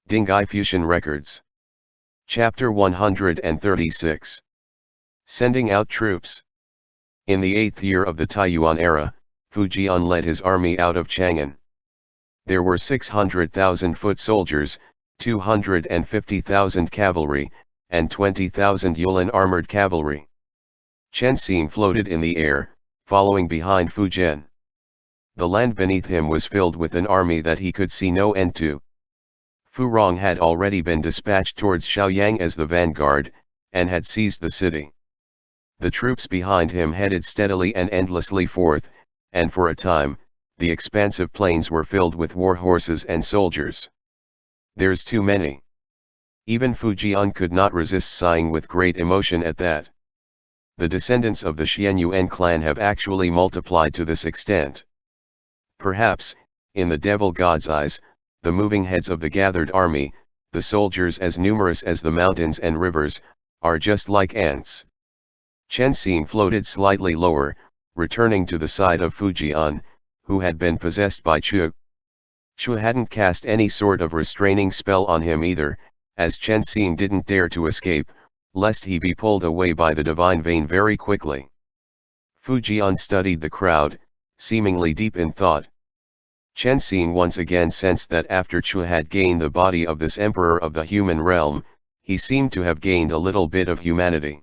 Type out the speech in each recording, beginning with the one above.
Dinghai Fusheng Records. Chapter 136. Sending out troops. In the 8th year of the Taiyuan era, Fujian led his army out of Chang'an. There were 600,000 foot soldiers, 250,000 cavalry, and 20,000 Yulin armored cavalry. Chen Xing floated in the air, following behind Fujian. The land beneath him was filled with an army that he could see no end to. Fu Rong had already been dispatched towards Shaoyang as the vanguard, and had seized the city. The troops behind him headed steadily and endlessly forth, and for a time, the expansive plains were filled with war horses and soldiers. "There's too many." Even Fujian could not resist sighing with great emotion at that. The descendants of the Xianyuan clan have actually multiplied to this extent. Perhaps, in the devil god's eyes, the moving heads of the gathered army, the soldiers as numerous as the mountains and rivers, are just like ants. Chen Xing floated slightly lower, returning to the side of Fujian, who had been possessed by Chu. Chu hadn't cast any sort of restraining spell on him either, as Chen Xing didn't dare to escape, lest he be pulled away by the divine vein very quickly. Fujian studied the crowd, seemingly deep in thought. Chen Xing once again sensed that after Chu had gained the body of this emperor of the human realm, he seemed to have gained a little bit of humanity.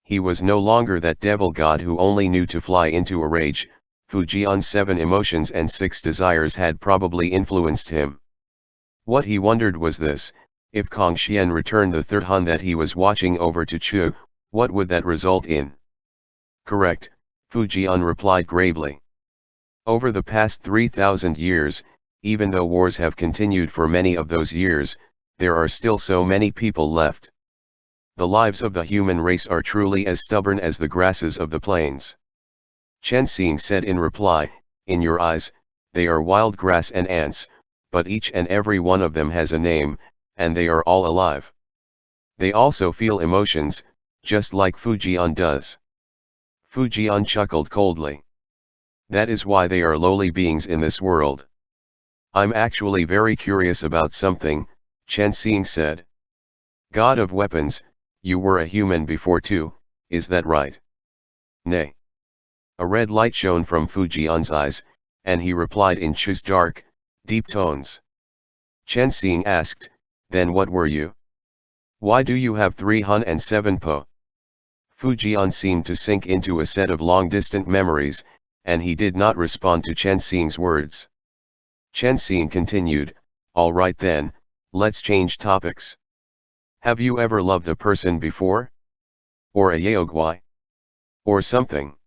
He was no longer that devil god who only knew to fly into a rage. Fujian's 7 emotions and 6 desires had probably influenced him. What he wondered was this: if Kongxian returned the 3rd Han that he was watching over to Chu, what would that result in? "Correct," Fujian replied gravely. "Over the past 3,000 years, even though wars have continued for many of those years, there are still so many people left. The lives of the human race are truly as stubborn as the grasses of the plains." Chen Xing said in reply, "In your eyes, they are wild grass and ants, but each and every one of them has a name, and they are all alive. They also feel emotions, just like Fujian does." Fujian chuckled coldly. "That is why they are lowly beings in this world." "I'm actually very curious about something," Chen Xing said. "God of weapons, you were a human before too, is that right?" "Nay." A red light shone from Fujian's eyes, and he replied in Chu's dark, deep tones. Chen Xing asked, "Then what were you? Why do you have 3 Hun and 7 Po?" Fujian seemed to sink into a set of long-distant memories, and he did not respond to Chen Xing's words. Chen Xing continued, "All right then, let's change topics. Have you ever loved a person before? Or a yaogui? Or something?"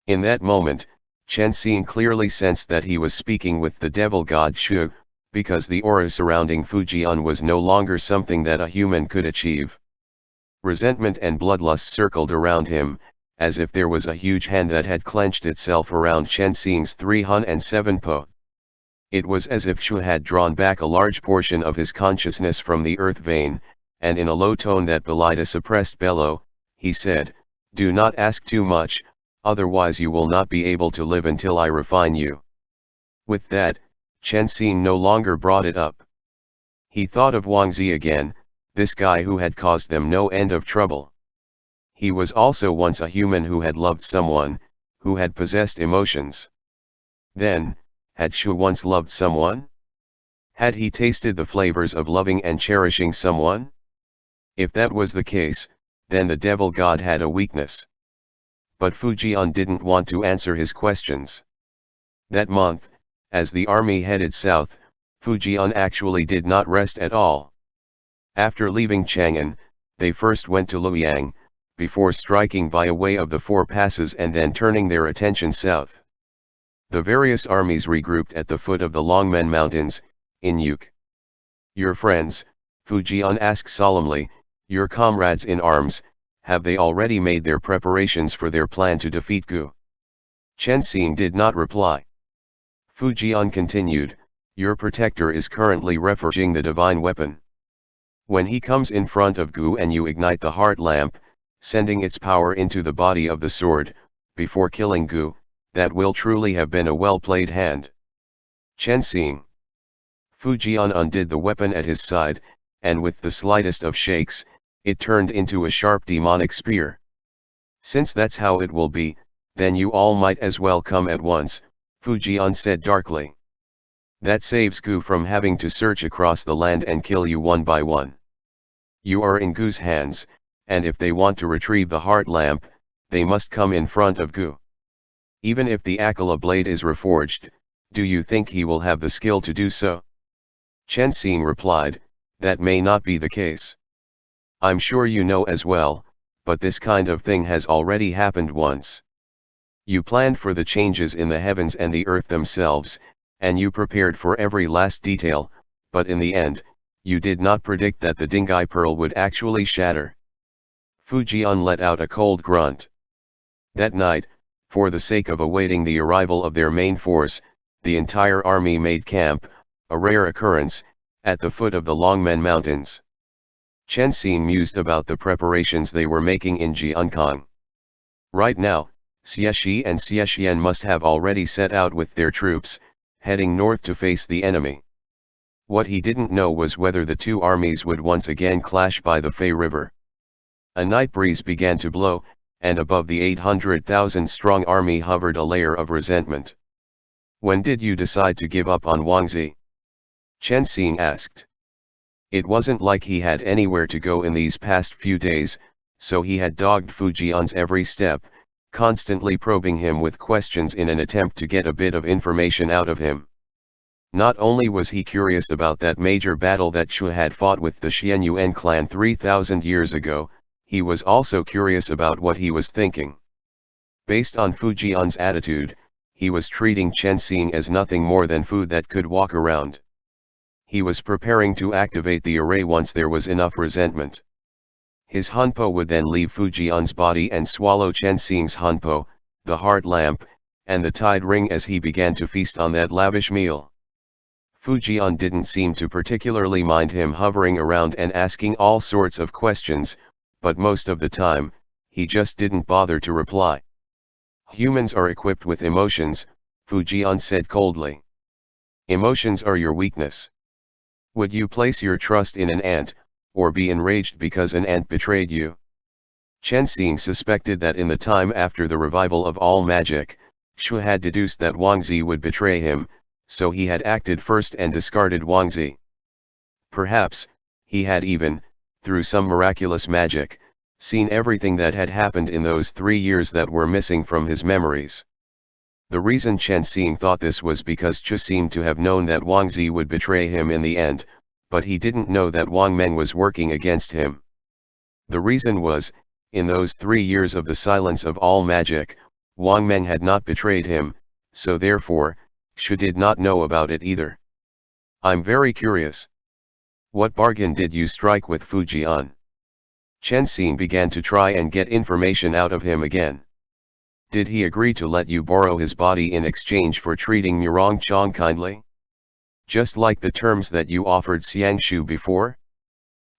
In that moment, Chen Xing clearly sensed that he was speaking with the devil god Shu, because the aura surrounding Fujian was no longer something that a human could achieve. Resentment and bloodlust circled around him, as if there was a huge hand that had clenched itself around Chen Xing's 3 Hun and 7 Po. It was as if Shu had drawn back a large portion of his consciousness from the earth vein, and in a low tone that belied a suppressed bellow, he said, "Do not ask too much, otherwise you will not be able to live until I refine you." With that, Chen Xing no longer brought it up. He thought of Wang Zi again, this guy who had caused them no end of trouble. He was also once a human who had loved someone, who had possessed emotions. Then, had Shu once loved someone? Had he tasted the flavors of loving and cherishing someone? If that was the case, then the devil god had a weakness. But Fujian didn't want to answer his questions. That month, as the army headed south, Fujian actually did not rest at all. After leaving Chang'an, they first went to Luoyang, before striking via way of the 4 passes and then turning their attention south. The various armies regrouped at the foot of the Longmen Mountains, in Yuk. "Your friends," Fujian asked solemnly, "your comrades in arms, have they already made their preparations for their plan to defeat Gu?" Chen Xing did not reply. Fujian continued, "Your protector is currently reforging the divine weapon. When he comes in front of Gu and you ignite the heart lamp, sending its power into the body of the sword, before killing Gu, that will truly have been a well-played hand." Chen Xing. Fu Jian undid the weapon at his side, and with the slightest of shakes, it turned into a sharp demonic spear. "Since that's how it will be, then you all might as well come at once," Fu Jian said darkly. "That saves Gu from having to search across the land and kill you one by one. You are in Gu's hands, and if they want to retrieve the heart lamp, they must come in front of Gu. Even if the Akala blade is reforged, do you think he will have the skill to do so?" Chen Xing replied, "That may not be the case. I'm sure you know as well, but this kind of thing has already happened once. You planned for the changes in the heavens and the earth themselves, and you prepared for every last detail, but in the end, you did not predict that the Dinghai pearl would actually shatter." Fu Jian let out a cold grunt. That night, for the sake of awaiting the arrival of their main force, the entire army made camp, a rare occurrence, at the foot of the Longmen Mountains. Chen Xing mused about the preparations they were making in Jiankang. Right now, Xie Shi and Xie Xian must have already set out with their troops, heading north to face the enemy. What he didn't know was whether the two armies would once again clash by the Fei River. A night breeze began to blow, and above the 800,000-strong army hovered a layer of resentment. "When did you decide to give up on Wangzi?" Chen Xing asked. It wasn't like he had anywhere to go in these past few days, so he had dogged Fu Jian's every step, constantly probing him with questions in an attempt to get a bit of information out of him. Not only was he curious about that major battle that Shu had fought with the Xianyuan clan 3,000 years ago, he was also curious about what he was thinking. Based on Fu Jian's attitude, he was treating Chen Xing as nothing more than food that could walk around. He was preparing to activate the array once there was enough resentment. His Hunpo would then leave Fu Jian's body and swallow Chen Xing's Hunpo, the heart lamp, and the tide ring as he began to feast on that lavish meal. Fu Jian didn't seem to particularly mind him hovering around and asking all sorts of questions, but most of the time, he just didn't bother to reply. "Humans are equipped with emotions," Fu Jian said coldly. "Emotions are your weakness. Would you place your trust in an ant, or be enraged because an ant betrayed you?" Chen Xing suspected that in the time after the revival of all magic, Shu had deduced that Wangzi would betray him, so he had acted first and discarded Wangzi. Perhaps, he had even, through some miraculous magic, seen everything that had happened in those 3 years that were missing from his memories. The reason Chen Xing thought this was because Chu seemed to have known that Wangzi would betray him in the end, but he didn't know that Wang Men was working against him. The reason was, in those 3 years of the silence of all magic, Wang Men had not betrayed him, so therefore, Chu did not know about it either. "I'm very curious. What bargain did you strike with Fu Jian?" Chen Xing began to try and get information out of him again. "Did he agree to let you borrow his body in exchange for treating Murong Chong kindly? Just like the terms that you offered Xiangshu before?"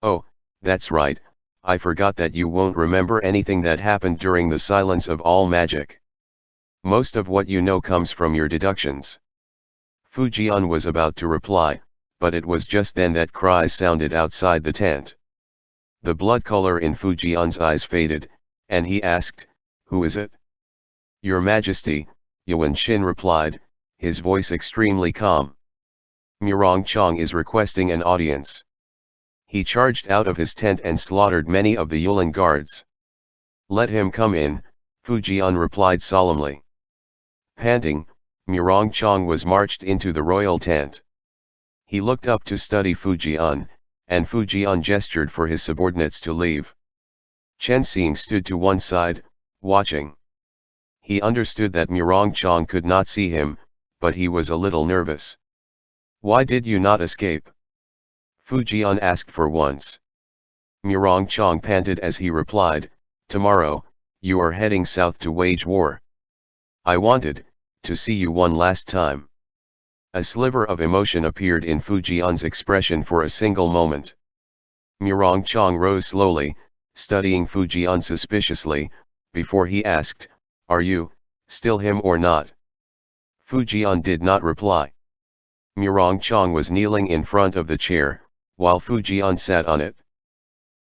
"Oh, that's right, I forgot that you won't remember anything that happened during the silence of all magic. Most of what you know comes from your deductions." Fu Jian was about to reply, but it was just then that cries sounded outside the tent. The blood color in Fu Jian's eyes faded, and he asked, "Who is it?" "Your Majesty," Yuan Xin replied, his voice extremely calm. "Murong Chong is requesting an audience." He charged out of his tent and slaughtered many of the Yulin guards. "Let him come in," Fu Jian replied solemnly. Panting, Murong Chong was marched into the royal tent. He looked up to study Fu Jian, and Fu Jian gestured for his subordinates to leave. Chen Xing stood to one side, watching. He understood that Murong Chong could not see him, but he was a little nervous. "Why did you not escape?" Fu Jian asked for once. Murong Chong panted as he replied, "Tomorrow, you are heading south to wage war. I wanted to see you one last time." A sliver of emotion appeared in Fu Jian's expression for a single moment. Murong Chong rose slowly, studying Fu Jian suspiciously, before he asked, "Are you still him or not?" Fu Jian did not reply. Murong Chang was kneeling in front of the chair, while Fu Jian sat on it.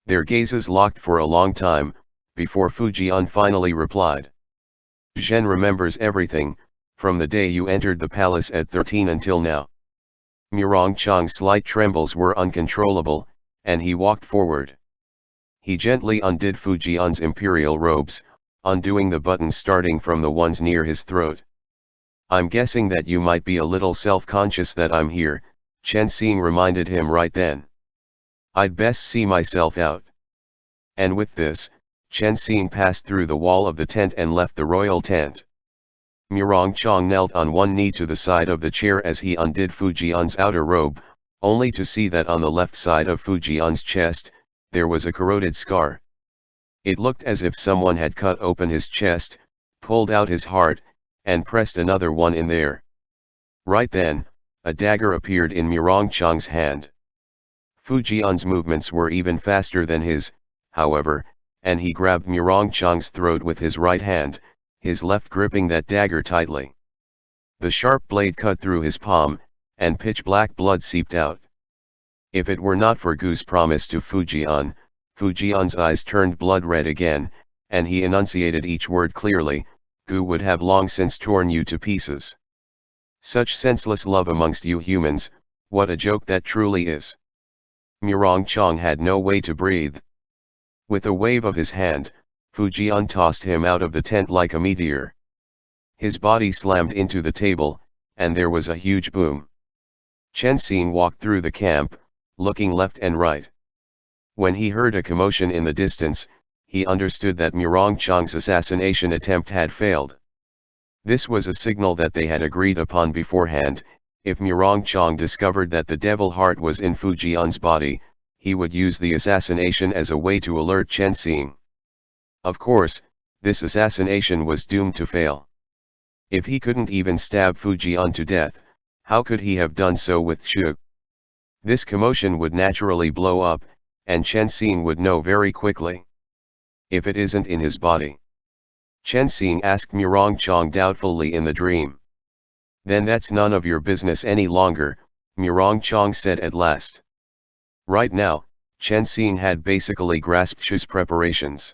Their gazes locked for a long time, before Fu Jian finally replied. Zhen remembers everything, from the day you entered the palace at 13 until now. Murong Chang's slight trembles were uncontrollable, and he walked forward. He gently undid Fu Jian's imperial robes, undoing the buttons starting from the ones near his throat. I'm guessing that you might be a little self-conscious that I'm here, Chen Xing reminded him right then. I'd best see myself out. And with this, Chen Xing passed through the wall of the tent and left the royal tent. Murong Chang knelt on one knee to the side of the chair as he undid Fu Jian's outer robe, only to see that on the left side of Fu Jian's chest, there was a corroded scar. It looked as if someone had cut open his chest, pulled out his heart, and pressed another one in there. Right then, a dagger appeared in Murong Chang's hand. Fu Jian's movements were even faster than his, however, and he grabbed Murong Chang's throat with his right hand, his left gripping that dagger tightly. The sharp blade cut through his palm, and pitch-black blood seeped out. If it were not for Gu's promise to Fu Jian's eyes turned blood-red again, and he enunciated each word clearly, Gu would have long since torn you to pieces. Such senseless love amongst you humans, what a joke that truly is. Murong Chang had no way to breathe. With a wave of his hand, Fu Jian tossed him out of the tent like a meteor. His body slammed into the table, and there was a huge boom. Chen Xing walked through the camp, looking left and right. When he heard a commotion in the distance, he understood that Murong Chang's assassination attempt had failed. This was a signal that they had agreed upon beforehand. If Murong Chang discovered that the devil heart was in Fu Jian's body, he would use the assassination as a way to alert Chen Xing. Of course, this assassination was doomed to fail. If he couldn't even stab Fu Jian to death, how could he have done so with Xu? This commotion would naturally blow up, and Chen Xing would know very quickly. If it isn't in his body? Chen Xing asked Murong Chang doubtfully in the dream. Then that's none of your business any longer, Murong Chang said at last. Right now, Chen Xing had basically grasped Xu's preparations.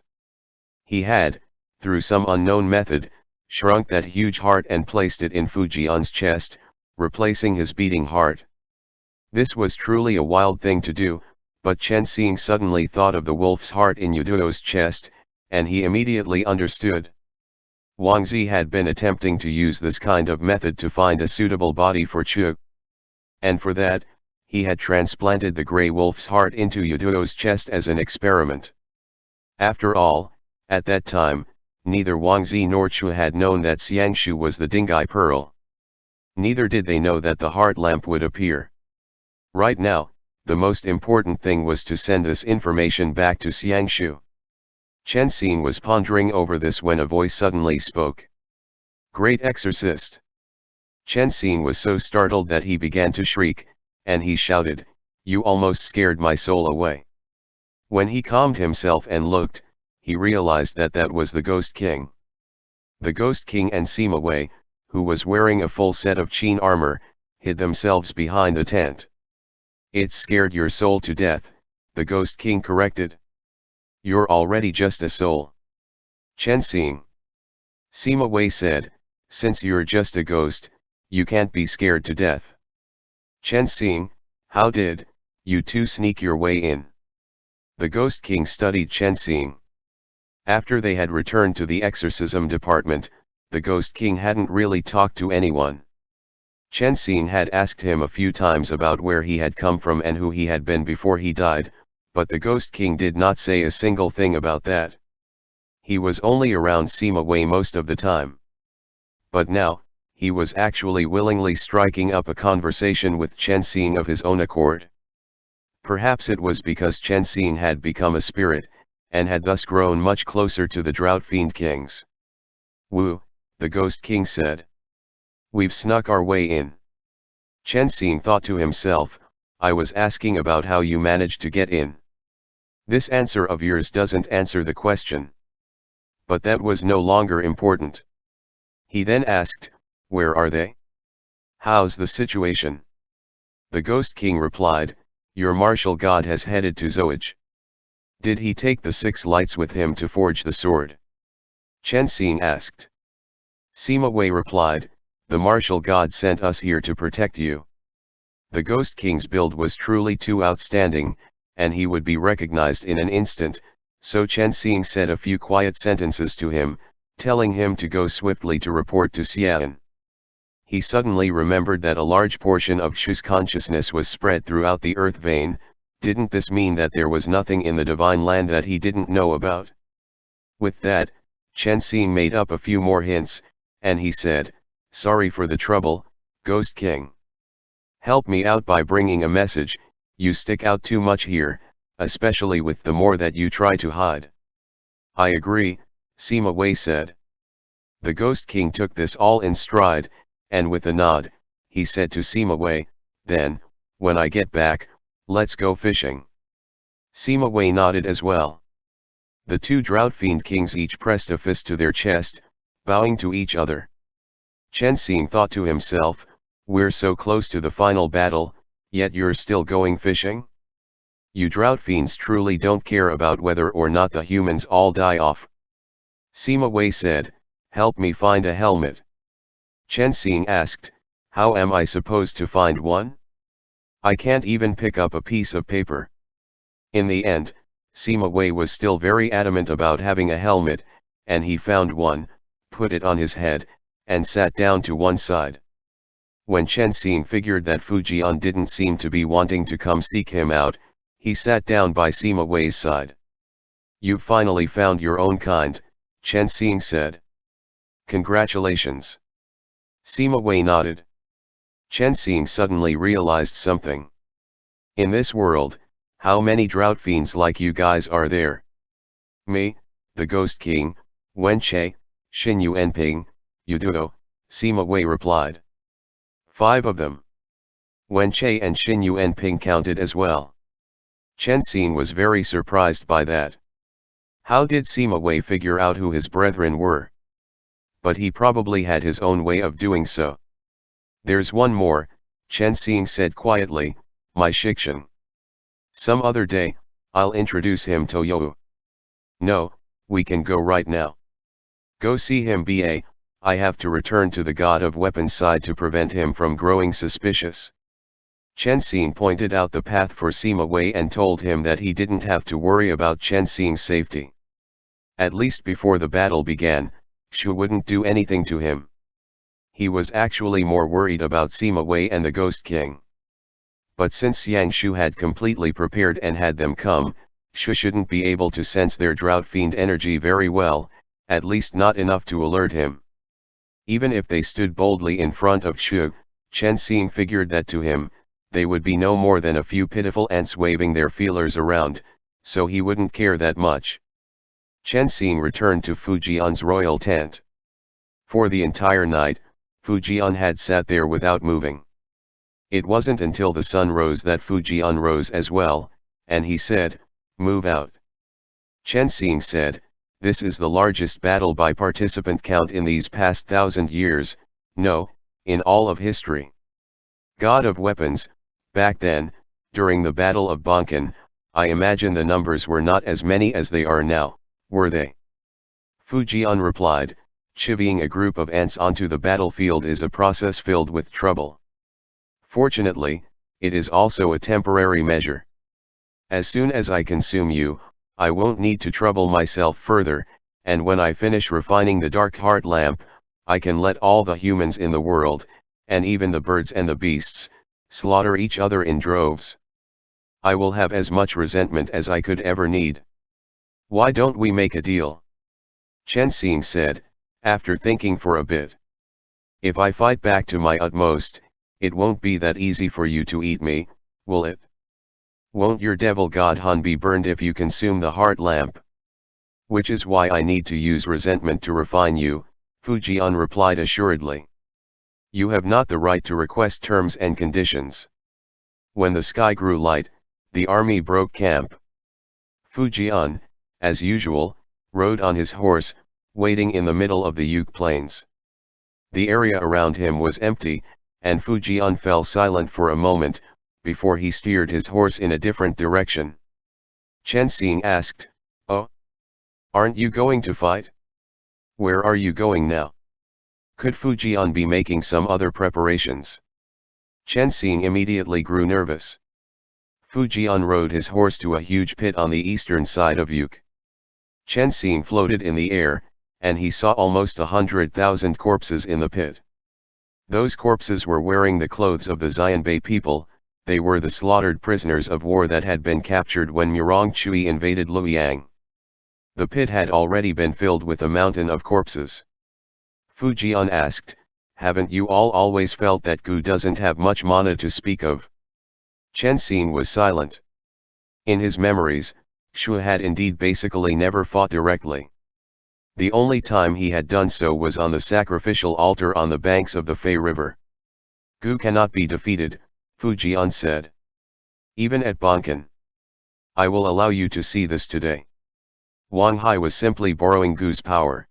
He had, through some unknown method, shrunk that huge heart and placed it in Fu Jian's chest, replacing his beating heart. This was truly a wild thing to do, but Chen Xing suddenly thought of the wolf's heart in Yuduo's chest, and he immediately understood. Wang Zi had been attempting to use this kind of method to find a suitable body for Chu. And for that, he had transplanted the grey wolf's heart into Yuduo's chest as an experiment. After all, at that time, neither Wang Zi nor Chu had known that Xiangshu was the Dinghai pearl. Neither did they know that the heart lamp would appear. Right now, the most important thing was to send this information back to Xiangshu. Chen Xing was pondering over this when a voice suddenly spoke. Great exorcist! Chen Xing was so startled that he began to shriek, and he shouted, You almost scared my soul away. When he calmed himself and looked, he realized that that was the Ghost King. The Ghost King and Sima Wei, who was wearing a full set of Qin armor, hid themselves behind the tent. It scared your soul to death, the Ghost King corrected. You're already just a soul. Chen Xing. Sima Wei said, Since you're just a ghost, you can't be scared to death. Chen Xing, how did you two sneak your way in? The Ghost King studied Chen Xing. After they had returned to the exorcism department, the Ghost King hadn't really talked to anyone. Chen Xing had asked him a few times about where he had come from and who he had been before he died, but the Ghost King did not say a single thing about that. He was only around Sima Wei most of the time. But now, he was actually willingly striking up a conversation with Chen Xing of his own accord. Perhaps it was because Chen Xing had become a spirit, and had thus grown much closer to the Drought Fiend Kings. Wu, the Ghost King said. We've snuck our way in. Chen Xing thought to himself, I was asking about how you managed to get in. This answer of yours doesn't answer the question. But that was no longer important. He then asked, Where are they? How's the situation? The Ghost King replied, "Your martial god has headed to Zoage. Did he take the 6 lights with him to forge the sword?" Chen Xing asked. Sima Wei replied, "The martial god sent us here to protect you." The Ghost King's build was truly too outstanding, and he would be recognized in an instant, so Chen Xing said a few quiet sentences to him, telling him to go swiftly to report to Xian. He suddenly remembered that a large portion of Shu's consciousness was spread throughout the earth vein. Didn't this mean that there was nothing in the divine land that he didn't know about? With that, Chen Xing made up a few more hints, and he said, "Sorry for the trouble, Ghost King. Help me out by bringing a message. You stick out too much here, especially with the more that you try to hide." "I agree," Sima Wei said. The Ghost King took this all in stride, and with a nod, he said to Sima Wei, "Then, when I get back, let's go fishing." Sima Wei nodded as well. The 2 Drought Fiend Kings each pressed a fist to their chest, bowing to each other. Chen Xing thought to himself, "We're so close to the final battle, yet you're still going fishing? You Drought Fiends truly don't care about whether or not the humans all die off." Sima Wei said, "Help me find a helmet." Chen Xing asked, "How am I supposed to find one? I can't even pick up a piece of paper." In the end, Sima Wei was still very adamant about having a helmet, and he found one, put it on his head, and sat down to one side. When Chen Xing figured that Fujian didn't seem to be wanting to come seek him out, he sat down by Sima Wei's side. "You've finally found your own kind," Chen Xing said. "Congratulations." Sima Wei nodded. Chen Xing suddenly realized something. "In this world, how many Drought Fiends like you guys are there?" "Me, the Ghost King, Wen Che, Xin Yuanping, Yuduo," Sima Wei replied. 5 of them. Wen Che and Xin Yuanping counted as well. Chen Xing was very surprised by that. How did Sima Wei figure out who his brethren were? But he probably had his own way of doing so. "There's one more," Chen Xing said quietly, "my Shikshan. Some other day, I'll introduce him to you." "No, we can go right now." "Go see him, ba, I have to return to the God of Weapons side to prevent him from growing suspicious." Chen Xing pointed out the path for Sima Wei and told him that he didn't have to worry about Chen Xing's safety. At least before the battle began, Shu wouldn't do anything to him. He was actually more worried about Sima Wei and the Ghost King. But since Yang Shu had completely prepared and had them come, Shu shouldn't be able to sense their Drought Fiend energy very well, at least not enough to alert him. Even if they stood boldly in front of Shu, Chen Xing figured that to him, they would be no more than a few pitiful ants waving their feelers around, so he wouldn't care that much. Chen Xing returned to Fujian's royal tent. For the entire night, Fujian had sat there without moving. It wasn't until the sun rose that Fujian rose as well, and he said, "Move out." Chen Xing said, "This is the largest battle by participant count in these past 1,000 years, no, in all of history. God of Weapons, back then, during the Battle of Bonkan, I imagine the numbers were not as many as they are now, were they?" Fujian replied, "Chivying a group of ants onto the battlefield is a process filled with trouble. Fortunately, it is also a temporary measure. As soon as I consume you, I won't need to trouble myself further, and when I finish refining the dark heart lamp, I can let all the humans in the world, and even the birds and the beasts, slaughter each other in droves. I will have as much resentment as I could ever need. Why don't we make a deal?" Chen Xing said, after thinking for a bit. "If I fight back to my utmost, it won't be that easy for you to eat me, will it? Won't your devil god Han be burned if you consume the heart lamp? Which is why I need to use resentment to refine you," Fujian replied assuredly. "You have not the right to request terms and conditions." When the sky grew light, the army broke camp. Fujian, as usual, rode on his horse, waiting in the middle of the Yuk plains. The area around him was empty, and Fujian fell silent for a moment, before he steered his horse in a different direction. Chen Xing asked, "Oh? Aren't you going to fight? Where are you going now? Could Fu Jian be making some other preparations?" Chen Xing immediately grew nervous. Fu Jian rode his horse to a huge pit on the eastern side of Yuk. Chen Xing floated in the air, and he saw almost 100,000 corpses in the pit. Those corpses were wearing the clothes of the Xianbei people. They were the slaughtered prisoners of war that had been captured when Murong Chui invaded Luoyang. The pit had already been filled with a mountain of corpses. Fu Jian asked, "Haven't you all always felt that Gu doesn't have much mana to speak of?" Chen Xing was silent. In his memories, Shu had indeed basically never fought directly. The only time he had done so was on the sacrificial altar on the banks of the Fei River. "Gu cannot be defeated," Fu Jian said. "Even at Bonkan. I will allow you to see this today." Wang Hai was simply borrowing Gu's power.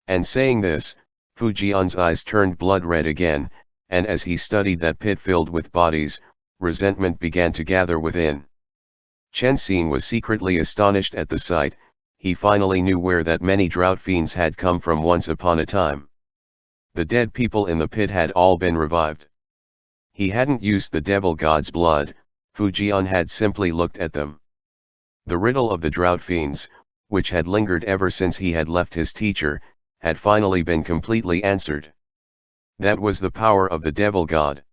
And saying this, Fu Jian's eyes turned blood red again, and as he studied that pit filled with bodies, resentment began to gather within. Chen Xing was secretly astonished at the sight. He finally knew where that many drought fiends had come from once upon a time. The dead people in the pit had all been revived. He hadn't used the devil god's blood, Fu Jian had simply looked at them. The riddle of the drought fiends, which had lingered ever since he had left his teacher, had finally been completely answered. That was the power of the devil god.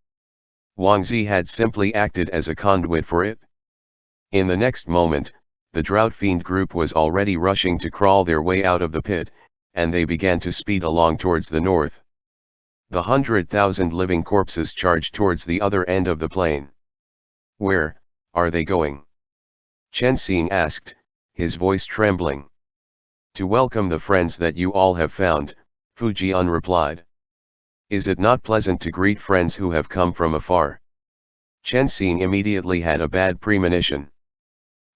Wang Zi had simply acted as a conduit for it. In the next moment, the drought fiend group was already rushing to crawl their way out of the pit, and they began to speed along towards the north. The 100,000 living corpses charged towards the other end of the plain. "Where are they going?" Chen Xing asked, his voice trembling. "To welcome the friends that you all have found," Fu Jian replied. "Is it not pleasant to greet friends who have come from afar?" Chen Xing immediately had a bad premonition.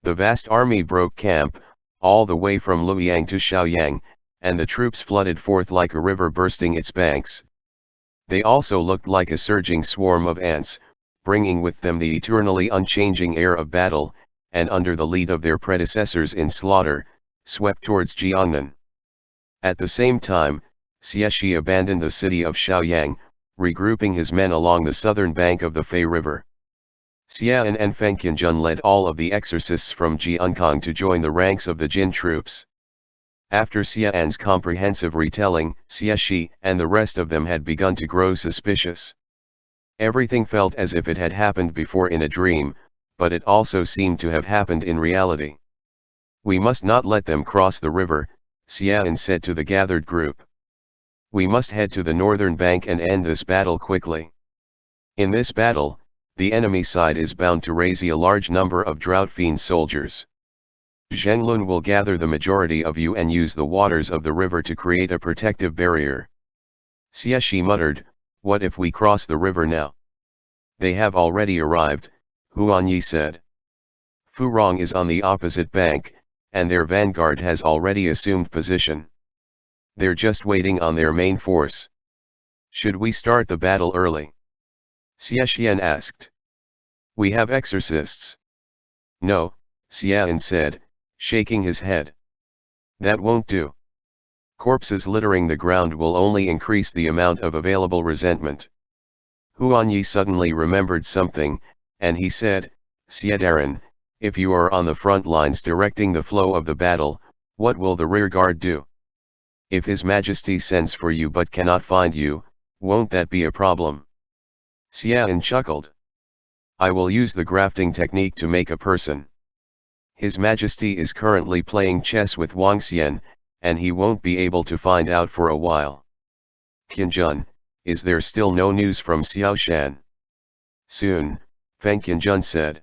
The vast army broke camp, all the way from Luoyang to Shaoyang, and the troops flooded forth like a river bursting its banks. They also looked like a surging swarm of ants, bringing with them the eternally unchanging air of battle, and under the lead of their predecessors in slaughter, swept towards Jiangnan. At the same time, Xie Shi abandoned the city of Shaoyang, regrouping his men along the southern bank of the Fei River. Xie and Feng Qianjun led all of the exorcists from Jiankang to join the ranks of the Jin troops. After Xian's comprehensive retelling, Xie Shi and the rest of them had begun to grow suspicious. Everything felt as if it had happened before in a dream, but it also seemed to have happened in reality. "We must not let them cross the river," Xian said to the gathered group. "We must head to the northern bank and end this battle quickly. In this battle, the enemy side is bound to raise a large number of drought fiend soldiers. Zhenglun will gather the majority of you and use the waters of the river to create a protective barrier." Xie Shi muttered, "What if we cross the river now?" "They have already arrived," Huan Yi said. "Fu Rong is on the opposite bank, and their vanguard has already assumed position. They're just waiting on their main force. Should we start the battle early?" Xie Xian asked. "We have exorcists." "No," Xian said, shaking his head. "That won't do. Corpses littering the ground will only increase the amount of available resentment." Huan Yi suddenly remembered something, and he said, "Xiedaran, if you are on the front lines directing the flow of the battle, what will the rear guard do? If His Majesty sends for you but cannot find you, won't that be a problem?" Xian chuckled. "I will use the grafting technique to make a person. His Majesty is currently playing chess with Wang Xian, and he won't be able to find out for a while. Qianjun, is there still no news from Xiaoshan?" "Soon," Feng Qianjun said.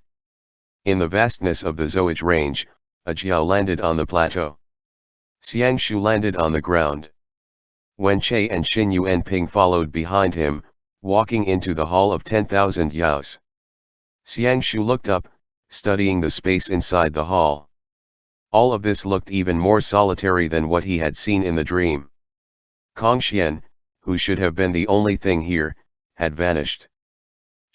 In the vastness of the Zoage range, a Jiao landed on the plateau. Xiangshu landed on the ground. Wen Che and Xin Yuanping followed behind him, walking into the hall of 10,000 yaos. Xiangshu looked up, studying the space inside the hall. All of this looked even more solitary than what he had seen in the dream. Kong Xian, who should have been the only thing here, had vanished.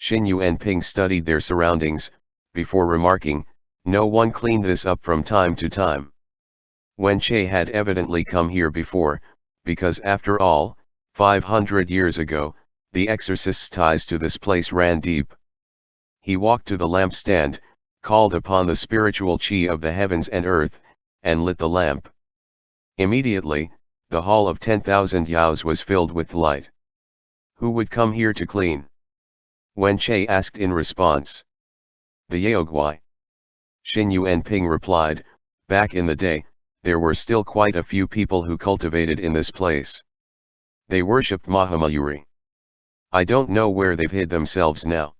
Xin Yuanping studied their surroundings, before remarking, "No one cleaned this up from time to time." Wen Che had evidently come here before, because after all, 500 years ago, the exorcist's ties to this place ran deep. He walked to the lampstand, called upon the spiritual chi of the heavens and earth, and lit the lamp. Immediately, the hall of 10,000 yaos was filled with light. "Who would come here to clean?" Wen Che asked in response. "The Yaoguai." Xin Yuanping replied, "Back in the day, there were still quite a few people who cultivated in this place. They worshipped Mahamayuri. I don't know where they've hid themselves now.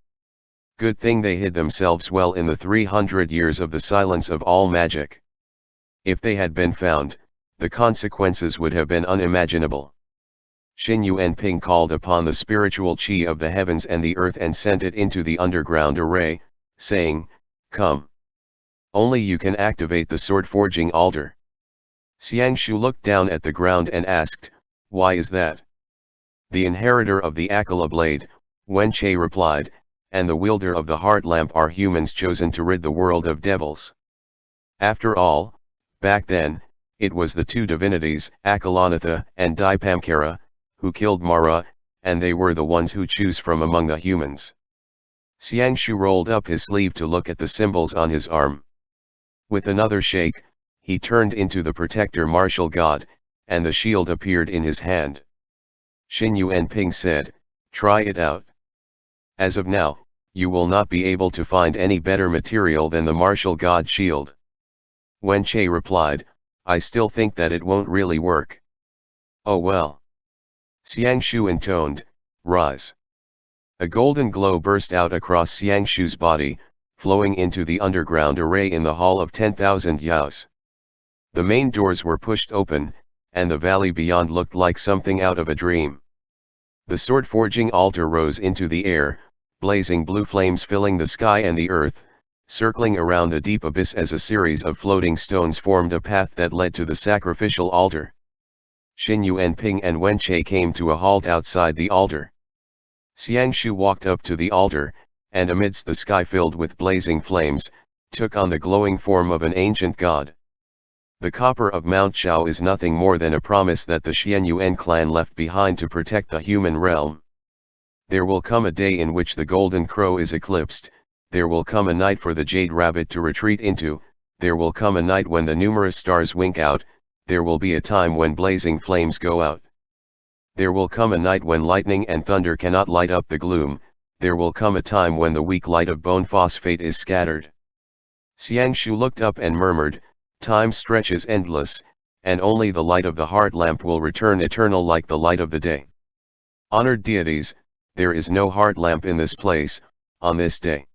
Good thing they hid themselves well in the 300 years of the silence of all magic. If they had been found, the consequences would have been unimaginable." Xin Yuanping called upon the spiritual chi of the heavens and the earth and sent it into the underground array, saying, "Come. Only you can activate the sword forging altar." Xiang Shu looked down at the ground and asked, "Why is that?" "The inheritor of the Akala blade," Wen Che replied, "and the wielder of the heart lamp are humans chosen to rid the world of devils. After all, back then, it was the two divinities, Akalanatha and Dipamkara, who killed Mara, and they were the ones who choose from among the humans." Xiang Shu rolled up his sleeve to look at the symbols on his arm. With another shake, he turned into the protector martial god, and the shield appeared in his hand. Xin Yuanping said, "Try it out. As of now, you will not be able to find any better material than the martial god shield." Wen Che replied, "I still think that it won't really work." "Oh well." Xiang Shu intoned, "Rise." A golden glow burst out across Xiang Shu's body, flowing into the underground array in the hall of 10,000 yaos. The main doors were pushed open, and the valley beyond looked like something out of a dream. The sword forging altar rose into the air, blazing blue flames filling the sky and the earth, circling around the deep abyss as a series of floating stones formed a path that led to the sacrificial altar. Xin Yuanping and Wen Che came to a halt outside the altar. Xiang Shu walked up to the altar, and amidst the sky filled with blazing flames, took on the glowing form of an ancient god. The copper of Mount Shao is nothing more than a promise that the Xianyuan clan left behind to protect the human realm. There will come a day in which the golden crow is eclipsed, there will come a night for the jade rabbit to retreat into, there will come a night when the numerous stars wink out, there will be a time when blazing flames go out. There will come a night when lightning and thunder cannot light up the gloom, there will come a time when the weak light of bone phosphate is scattered. Xiang Shu looked up and murmured, "Time stretches endless, and only the light of the heart lamp will return eternal like the light of the day. Honored deities, there is no heart lamp in this place, on this day.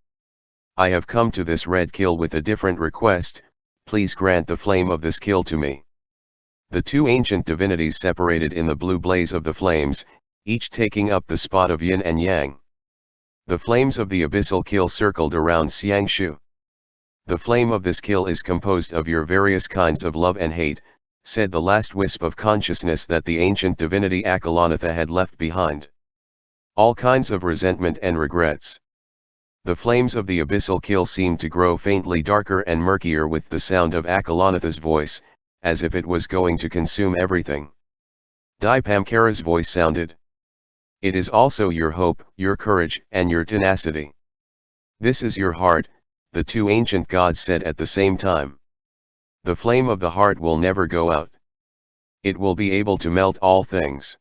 I have come to this red kill with a different request, please grant the flame of this kill to me." The two ancient divinities separated in the blue blaze of the flames, each taking up the spot of yin and yang. The flames of the abyssal kill circled around Xiang Shu. "The flame of this kill is composed of your various kinds of love and hate," said the last wisp of consciousness that the ancient divinity Akalanatha had left behind. "All kinds of resentment and regrets." The flames of the abyssal kill seemed to grow faintly darker and murkier with the sound of Akalanatha's voice, as if it was going to consume everything. Dipamkara's voice sounded. "It is also your hope, your courage, and your tenacity. This is your heart," the two ancient gods said at the same time. "The flame of the heart will never go out. It will be able to melt all things."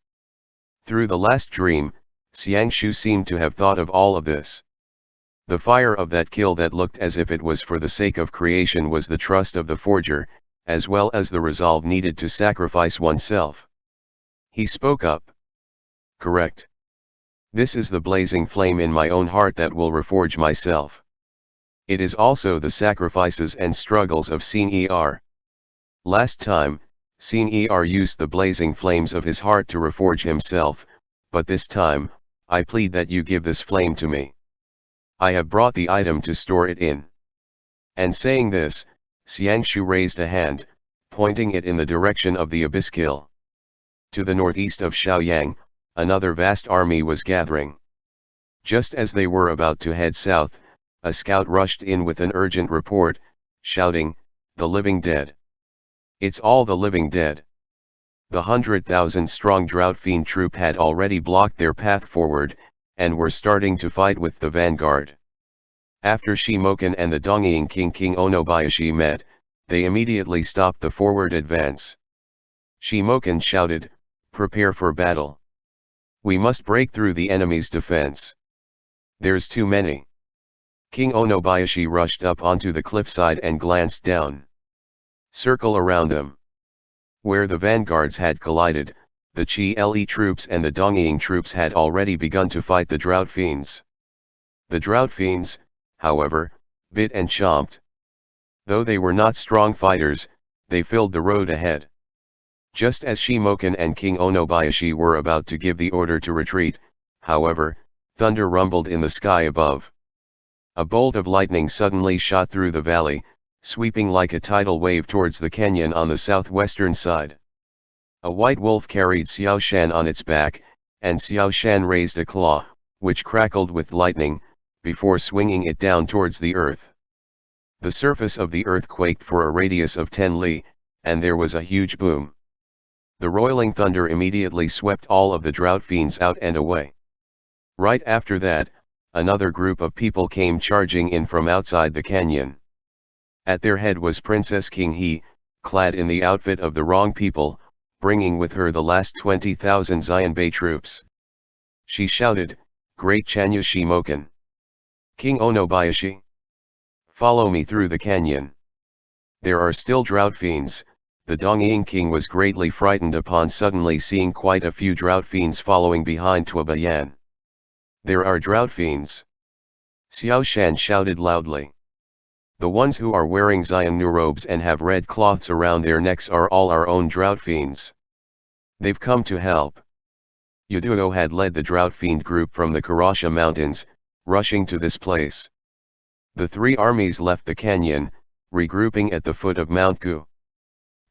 Through the last dream, Xiang Shu seemed to have thought of all of this. The fire of that kill that looked as if it was for the sake of creation was the trust of the forger, as well as the resolve needed to sacrifice oneself. He spoke up. "Correct. This is the blazing flame in my own heart that will reforge myself. It is also the sacrifices and struggles of Xin Er. Last time, Xin Er used the blazing flames of his heart to reforge himself, but this time, I plead that you give this flame to me. I have brought the item to store it in." And saying this, Xiang Shu raised a hand, pointing it in the direction of the abyss kill. To the northeast of Shaoyang, another vast army was gathering. Just as they were about to head south, a scout rushed in with an urgent report, shouting, "The living dead! It's all the living dead!" The 100,000-strong drought fiend troop had already blocked their path forward, and were starting to fight with the vanguard. After Shimokan and the Dongying King Onobayashi met, they immediately stopped the forward advance. Shimokan shouted, "Prepare for battle. We must break through the enemy's defense. There's too many." King Onobayashi rushed up onto the cliffside and glanced down. Circle around them. Where the vanguards had collided, the Chi-Le troops and the Dongying troops had already begun to fight the drought fiends. The drought fiends, however, bit and chomped. Though they were not strong fighters, they filled the road ahead. Just as Shimokan and King Onobayashi were about to give the order to retreat, however, thunder rumbled in the sky above. A bolt of lightning suddenly shot through the valley, sweeping like a tidal wave towards the canyon on the southwestern side. A white wolf carried Xiao Shan on its back, and Xiao Shan raised a claw, which crackled with lightning, before swinging it down towards the earth. The surface of the earth quaked for a radius of 10 li, and there was a huge boom. The roiling thunder immediately swept all of the drought fiends out and away. Right after that, another group of people came charging in from outside the canyon. At their head was Princess King He, clad in the outfit of the wrong people, bringing with her the last 20,000 Xianbei troops. She shouted, "Great Chanyu Shimokan! King Onobayashi! Follow me through the canyon. There are still drought fiends." The Dongying king was greatly frightened upon suddenly seeing quite a few drought fiends following behind Tuobayan. "There are drought fiends!" Xiao Shan shouted loudly. "The ones who are wearing Xiannu robes and have red cloths around their necks are all our own drought fiends. They've come to help." Yuduo had led the drought fiend group from the Karasha mountains, rushing to this place. The three armies left the canyon, regrouping at the foot of Mount Gu.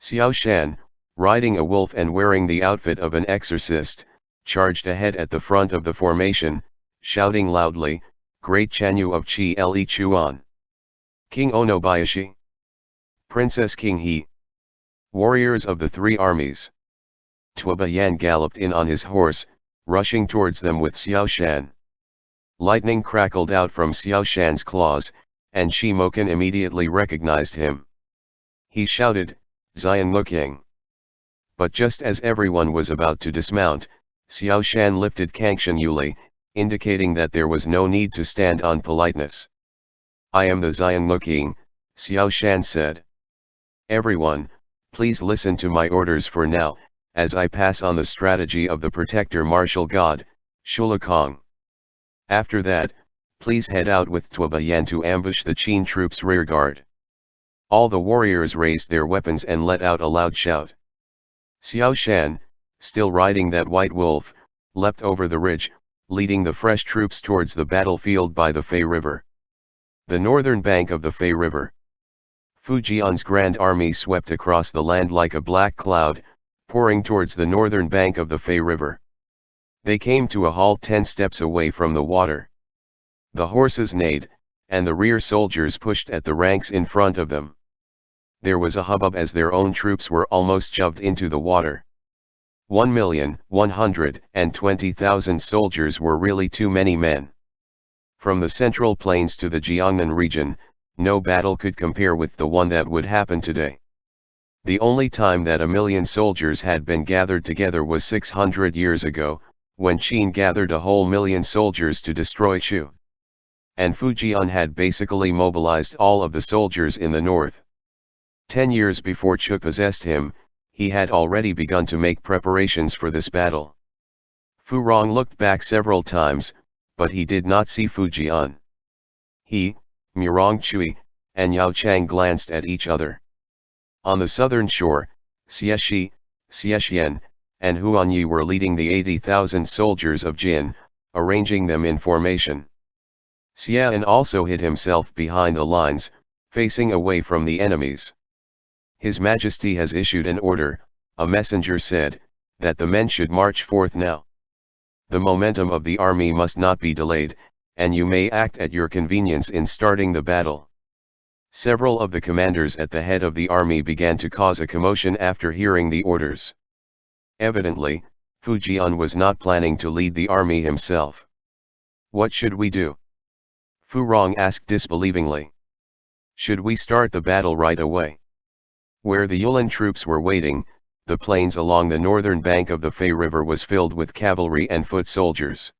Xiao Shan, riding a wolf and wearing the outfit of an exorcist, charged ahead at the front of the formation, shouting loudly, "Great Chanyu of Chi-Le Chuan! King Onobayashi! Princess King He! Warriors of the three armies!" Tuobayan galloped in on his horse, rushing towards them with Xiao Shan. Lightning crackled out from Xiao Shan's claws, and Shimokan immediately recognized him. He shouted, "Xianlu King!" But just as everyone was about to dismount, Xiao Shan lifted Kangshan Yuli, indicating that there was no need to stand on politeness. "I am the Xianlu King," Xiao Shan said. "Everyone, please listen to my orders for now, as I pass on the strategy of the protector martial god, Shulakong. After that, please head out with Tuobayan to ambush the Qin troops' rearguard." All the warriors raised their weapons and let out a loud shout. Xiao Shan, still riding that white wolf, leapt over the ridge, leading the fresh troops towards the battlefield by the Fei River. The northern bank of the Fei River. Fujian's grand army swept across the land like a black cloud, pouring towards the northern bank of the Fei River. They came to a halt 10 steps away from the water. The horses neighed, and the rear soldiers pushed at the ranks in front of them. There was a hubbub as their own troops were almost shoved into the water. 1,120,000 soldiers were really too many men. From the Central Plains to the Jiangnan region, no battle could compare with the one that would happen today. The only time that 1,000,000 soldiers had been gathered together was 600 years ago, when Qin gathered a whole 1,000,000 soldiers to destroy Chu. And Fujian had basically mobilized all of the soldiers in the north. 10 years before Chu possessed him, he had already begun to make preparations for this battle. Fu Rong looked back several times, but he did not see Fujian. He, Murong Chui, and Yao Chang glanced at each other. On the southern shore, Xie Xian, and Huan Yi were leading the 80,000 soldiers of Jin, arranging them in formation. Xian also hid himself behind the lines, facing away from the enemies. "His Majesty has issued an order," a messenger said, "that the men should march forth now. The momentum of the army must not be delayed, and you may act at your convenience in starting the battle. Several of the commanders at the head of the army began to cause a commotion after hearing the orders. Evidently, Fu Jian was not planning to lead the army himself. What should we do? Fu Rong asked disbelievingly. Should we start the battle right away? Where the Yulin troops were waiting, the plains along the northern bank of the Fei River was filled with cavalry and foot soldiers.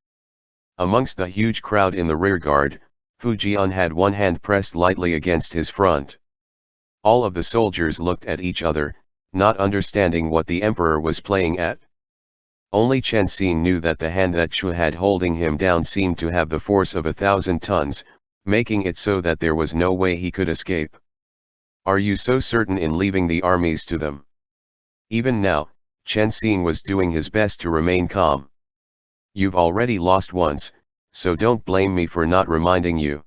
Amongst the huge crowd in the rearguard, Fu Jian had one hand pressed lightly against his front. All of the soldiers looked at each other, not understanding what the emperor was playing at. Only Chen Xing knew that the hand that Chu had holding him down seemed to have the force of 1,000 tons, making it so that there was no way he could escape. Are you so certain in leaving the armies to them? Even now, Chen Xing was doing his best to remain calm. You've already lost once, so don't blame me for not reminding you.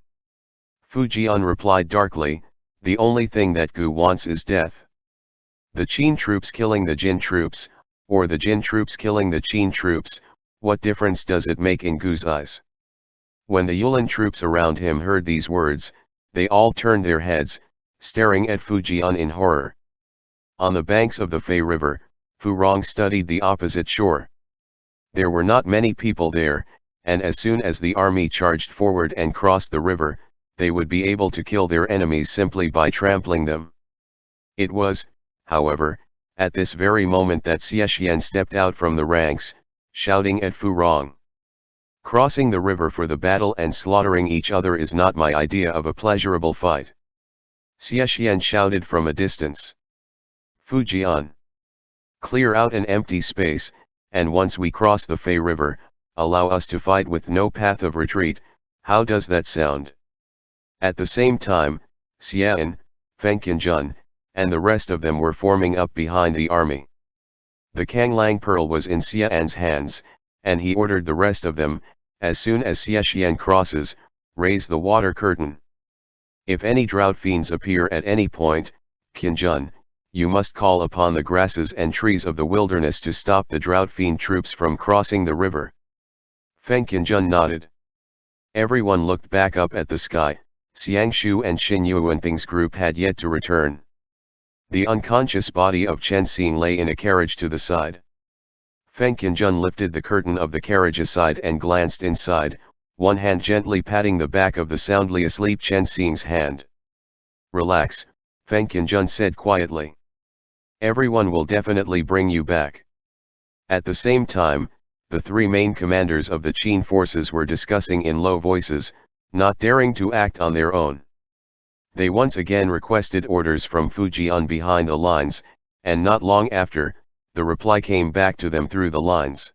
Fu Jian replied darkly, the only thing that Gu wants is death. The Qin troops killing the Jin troops, or the Jin troops killing the Qin troops, what difference does it make in Gu's eyes? When the Yulin troops around him heard these words, they all turned their heads, staring at Fu Jian in horror. On the banks of the Fei River, Fu Rong studied the opposite shore. There were not many people there, and as soon as the army charged forward and crossed the river, they would be able to kill their enemies simply by trampling them. It was, however, at this very moment that Xie Xian stepped out from the ranks, shouting at Fu Rong. Crossing the river for the battle and slaughtering each other is not my idea of a pleasurable fight. Xie Xian shouted from a distance. Fu Jian. Clear out an empty space, and once we cross the Fei River, allow us to fight with no path of retreat. How does that sound? At the same time, Xian, Feng Qianjun, and the rest of them were forming up behind the army. The Kanglang pearl was in Xian's hands, and he ordered the rest of them, as soon as Xie Xian crosses, raise the water curtain. If any drought fiends appear at any point, Qianjun, you must call upon the grasses and trees of the wilderness to stop the drought fiend troops from crossing the river. Feng Qianjun nodded. Everyone looked back up at the sky. Xiang Shu and Xin Yuanping's group had yet to return. The unconscious body of Chen Xing lay in a carriage to the side. Feng Qianjun lifted the curtain of the carriage aside and glanced inside, one hand gently patting the back of the soundly asleep Chen Xing's hand. Relax, Feng Qianjun said quietly. Everyone will definitely bring you back. At the same time, the three main commanders of the Qin forces were discussing in low voices, not daring to act on their own. They once again requested orders from Fu Jian behind the lines, and not long after, the reply came back to them through the lines.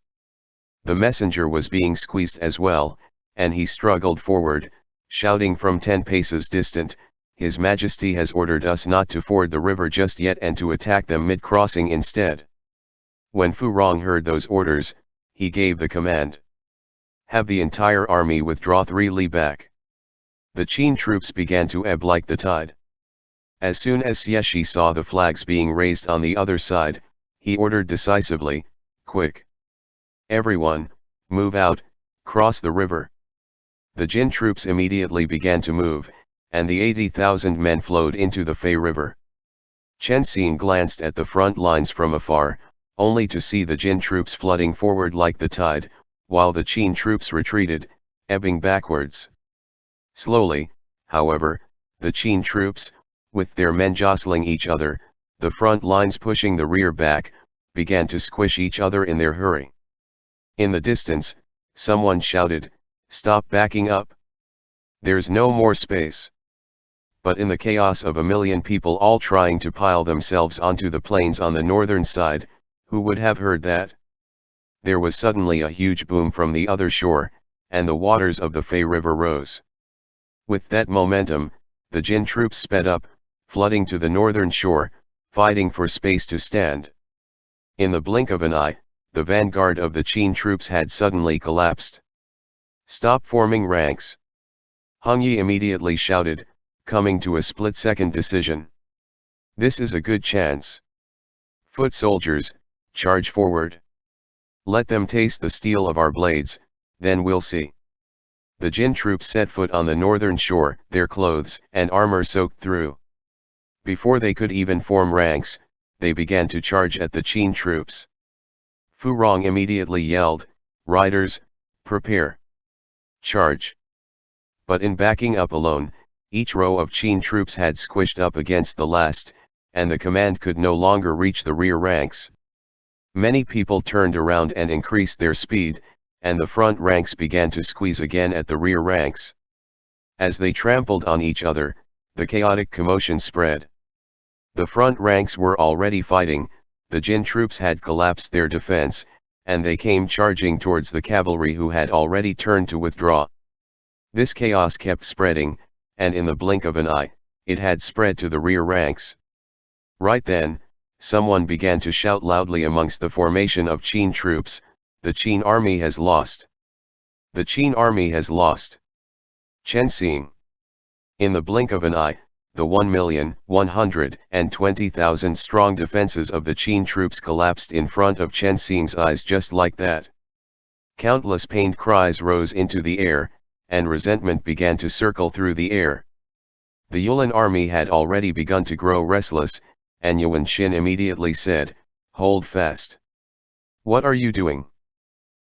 The messenger was being squeezed as well, and he struggled forward, shouting from 10 paces distant, His Majesty has ordered us not to ford the river just yet and to attack them mid-crossing instead. When Fu Rong heard those orders, he gave the command. Have the entire army withdraw 3 li back. The Qin troops began to ebb like the tide. As soon as Xie Shi saw the flags being raised on the other side, he ordered decisively, Quick! Everyone, move out, cross the river. The Jin troops immediately began to move, and the 80,000 men flowed into the Fei River. Chen Xing glanced at the front lines from afar, only to see the Jin troops flooding forward like the tide, while the Qin troops retreated, ebbing backwards. Slowly, however, the Qin troops, with their men jostling each other, the front lines pushing the rear back, began to squish each other in their hurry. In the distance, someone shouted, Stop backing up! There's no more space. But in the chaos of a million people all trying to pile themselves onto the plains on the northern side, who would have heard that? There was suddenly a huge boom from the other shore, and the waters of the Fei River rose. With that momentum, the Jin troops sped up, flooding to the northern shore, fighting for space to stand. In the blink of an eye, the vanguard of the Qin troops had suddenly collapsed. Stop forming ranks! Hung Yi immediately shouted, coming to a split-second decision. This is a good chance. Foot soldiers, charge forward. Let them taste the steel of our blades, then we'll see. the Jin troops set foot on the northern shore, their clothes and armor soaked through. Before they could even form ranks, they began to charge at the Qin troops. Fu Rong immediately yelled, "Riders, prepare! Charge!" But in backing up alone, each row of Qin troops had squished up against the last, and the command could no longer reach the rear ranks. Many people turned around and increased their speed, and the front ranks began to squeeze again at the rear ranks. As they trampled on each other, the chaotic commotion spread. The front ranks were already fighting, the Jin troops had collapsed their defense, and they came charging towards the cavalry who had already turned to withdraw. This chaos kept spreading, and in the blink of an eye, it had spread to the rear ranks. Right then, someone began to shout loudly amongst the formation of Qin troops, "The Qin army has lost! The Qin army has lost!" Chen Xing. In the blink of an eye, the 1,120,000 strong defenses of the Qin troops collapsed in front of Chen Xing's eyes just like that. Countless pained cries rose into the air, and resentment began to circle through the air. The Yulin army had already begun to grow restless, and Yuan Shin immediately said, "Hold fast. What are you doing?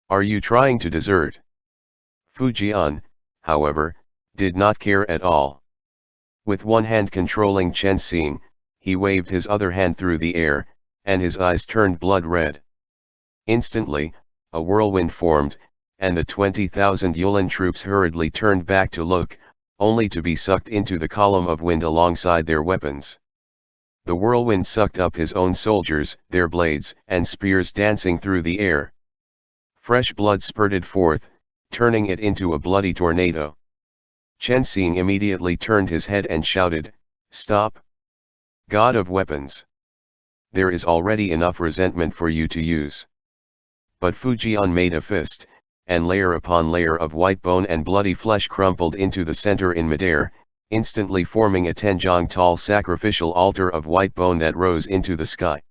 Are you trying to desert?" Fu Jian, however, did not care at all. With one hand controlling Chen Xing, he waved his other hand through the air, and his eyes turned blood red. Instantly, a whirlwind formed, and the 20,000 Yulin troops hurriedly turned back to look, only to be sucked into the column of wind alongside their weapons. The whirlwind sucked up his own soldiers, their blades and spears dancing through the air. Fresh blood spurted forth, turning it into a bloody tornado. Chen Xing immediately turned his head and shouted, "Stop! God of weapons! There is already enough resentment for you to use." But Fu Jian made a fist, and layer upon layer of white bone and bloody flesh crumpled into the center in midair, instantly forming a 10-jong tall sacrificial altar of white bone that rose into the sky.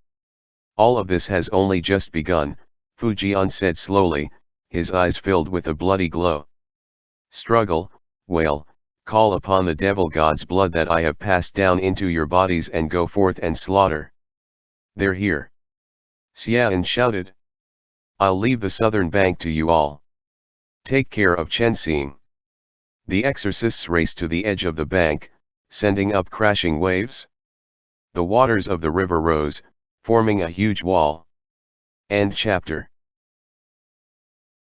"All of this has only just begun," Fu Jian said slowly, his eyes filled with a bloody glow. "Struggle, wail, call upon the devil god's blood that I have passed down into your bodies and go forth and slaughter. They're here." Xian shouted. "I'll leave the southern bank to you all. Take care of Chen Xing." The exorcists raced to the edge of the bank, sending up crashing waves. The waters of the river rose, forming a huge wall. End chapter.